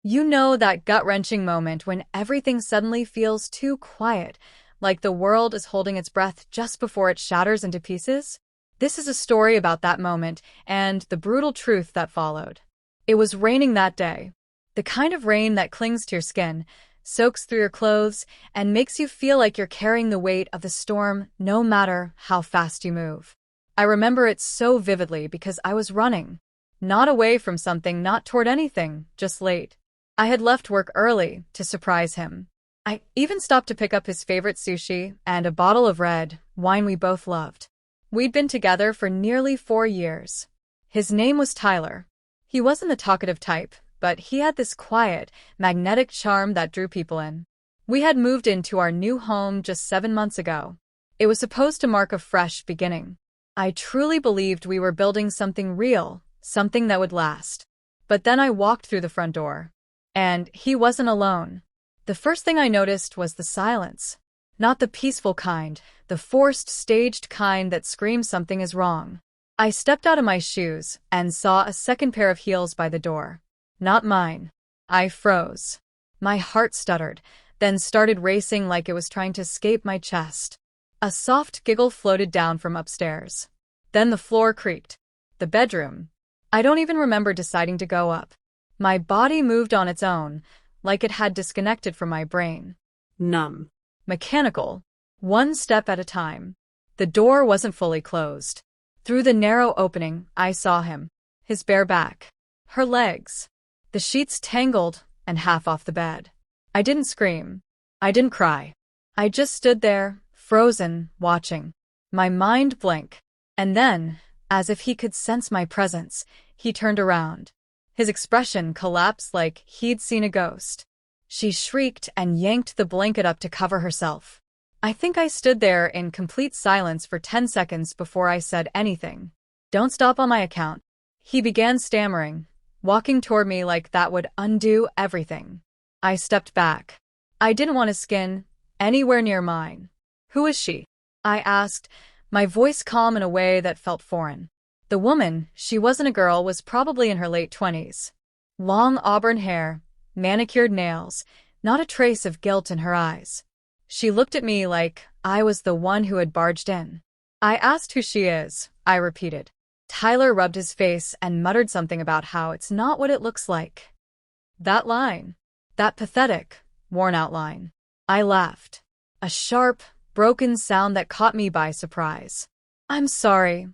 You know that gut-wrenching moment when everything suddenly feels too quiet, like the world is holding its breath just before it shatters into pieces? This is a story about that moment and the brutal truth that followed. It was raining that day. The kind of rain that clings to your skin, soaks through your clothes, and makes you feel like you're carrying the weight of the storm no matter how fast you move. I remember it so vividly because I was running. Not away from something, not toward anything, just late. I had left work early to surprise him. I even stopped to pick up his favorite sushi and a bottle of red wine we both loved. We'd been together for nearly 4 years. His name was Tyler. He wasn't the talkative type, but he had this quiet, magnetic charm that drew people in. We had moved into our new home just 7 months ago. It was supposed to mark a fresh beginning. I truly believed we were building something real, something that would last. But then I walked through the front door. And he wasn't alone. The first thing I noticed was the silence. Not the peaceful kind, the forced, staged kind that screams something is wrong. I stepped out of my shoes and saw a second pair of heels by the door. Not mine. I froze. My heart stuttered, then started racing like it was trying to escape my chest. A soft giggle floated down from upstairs. Then the floor creaked. The bedroom. I don't even remember deciding to go up. My body moved on its own, like it had disconnected from my brain. Numb. Mechanical. One step at a time. The door wasn't fully closed. Through the narrow opening, I saw him. His bare back. Her legs. The sheets tangled and half off the bed. I didn't scream. I didn't cry. I just stood there, frozen, watching. My mind blank. And then, as if he could sense my presence, he turned around. His expression collapsed like he'd seen a ghost. She shrieked and yanked the blanket up to cover herself. I think I stood there in complete silence for 10 seconds before I said anything. "Don't stop on my account." He began stammering, walking toward me like that would undo everything. I stepped back. I didn't want his skin anywhere near mine. "Who is she?" I asked, my voice calm in a way that felt foreign. The woman, she wasn't a girl, was probably in her late 20s. Long auburn hair, manicured nails, not a trace of guilt in her eyes. She looked at me like I was the one who had barged in. "I asked who she is," I repeated. Tyler rubbed his face and muttered something about how it's not what it looks like. That line. That pathetic, worn-out line. I laughed. A sharp, broken sound that caught me by surprise. "I'm sorry,"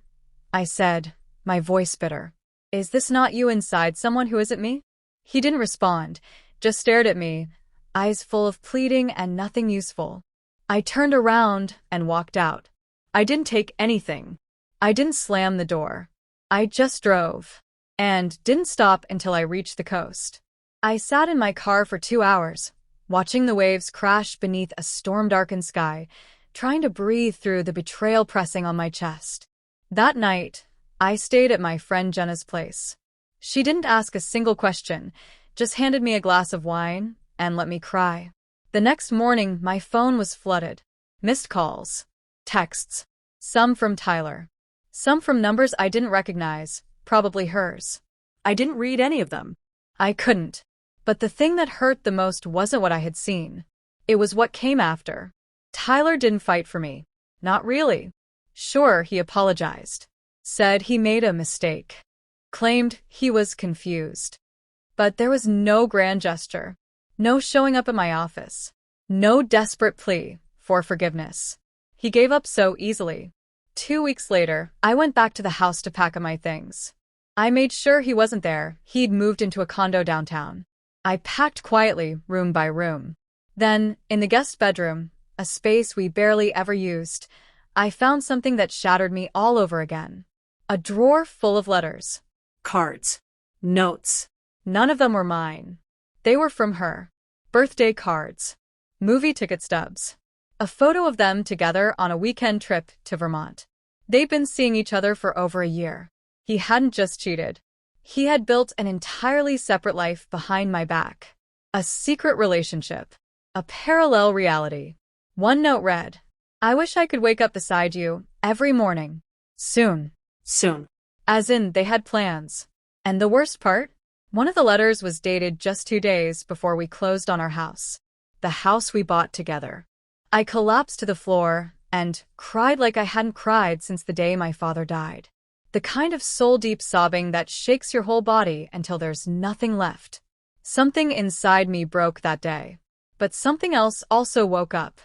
I said, my voice bitter. "Is this not you inside someone who isn't me?" He didn't respond, just stared at me, eyes full of pleading and nothing useful. I turned around and walked out. I didn't take anything. I didn't slam the door. I just drove. And didn't stop until I reached the coast. I sat in my car for 2 hours, watching the waves crash beneath a storm-darkened sky, trying to breathe through the betrayal pressing on my chest. That night, I stayed at my friend Jenna's place. She didn't ask a single question, just handed me a glass of wine and let me cry. The next morning, my phone was flooded. Missed calls, texts, some from Tyler, some from numbers I didn't recognize, probably hers. I didn't read any of them. I couldn't. But the thing that hurt the most wasn't what I had seen. It was what came after. Tyler didn't fight for me. Not really. Sure, he apologized. Said he made a mistake. Claimed he was confused. But there was no grand gesture. No showing up at my office. No desperate plea for forgiveness. He gave up so easily. 2 weeks later, I went back to the house to pack up my things. I made sure he wasn't there. He'd moved into a condo downtown. I packed quietly, room by room. Then, in the guest bedroom, a space we barely ever used, I found something that shattered me all over again. A drawer full of letters. Cards. Notes. None of them were mine. They were from her. Birthday cards. Movie ticket stubs. A photo of them together on a weekend trip to Vermont. They'd been seeing each other for over a year. He hadn't just cheated. He had built an entirely separate life behind my back. A secret relationship. A parallel reality. One note read, "I wish I could wake up beside you every morning. Soon." Soon. As in, they had plans. And the worst part? One of the letters was dated just 2 days before we closed on our house. The house we bought together. I collapsed to the floor and cried like I hadn't cried since the day my father died. The kind of soul-deep sobbing that shakes your whole body until there's nothing left. Something inside me broke that day. But something else also woke up.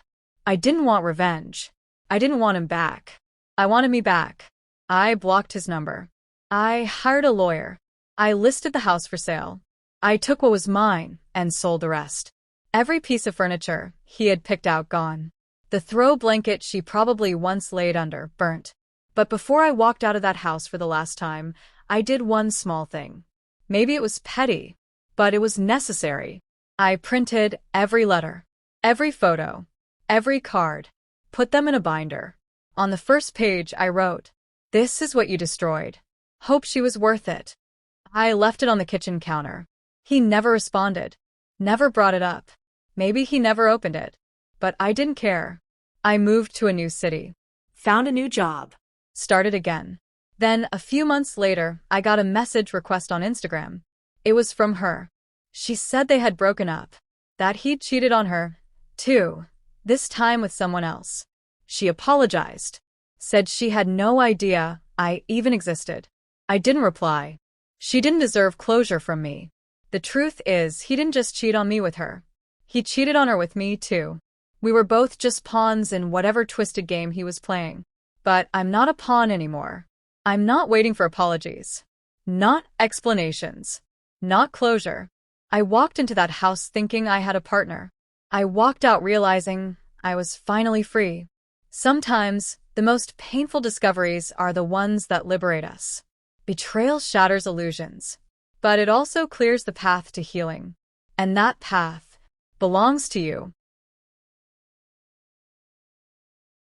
I didn't want revenge. I didn't want him back. I wanted me back. I blocked his number. I hired a lawyer. I listed the house for sale. I took what was mine and sold the rest. Every piece of furniture he had picked out gone. The throw blanket she probably once laid under, burnt. But before I walked out of that house for the last time, I did one small thing. Maybe it was petty, but it was necessary. I printed every letter, every photo, every card, put them in a binder. On the first page I wrote, "This is what you destroyed. Hope she was worth it." I left it on the kitchen counter. He never responded, never brought it up. Maybe he never opened it. But I didn't care. I moved to a new city. Found a new job. Started again. Then, a few months later, I got a message request on Instagram. It was from her. She said they had broken up. That he'd cheated on her, too. This time with someone else. She apologized. Said she had no idea I even existed. I didn't reply. She didn't deserve closure from me. The truth is, he didn't just cheat on me with her. He cheated on her with me, too. We were both just pawns in whatever twisted game he was playing. But I'm not a pawn anymore. I'm not waiting for apologies. Not explanations. Not closure. I walked into that house thinking I had a partner. I walked out realizing I was finally free. Sometimes, the most painful discoveries are the ones that liberate us. Betrayal shatters illusions. But it also clears the path to healing. And that path belongs to you.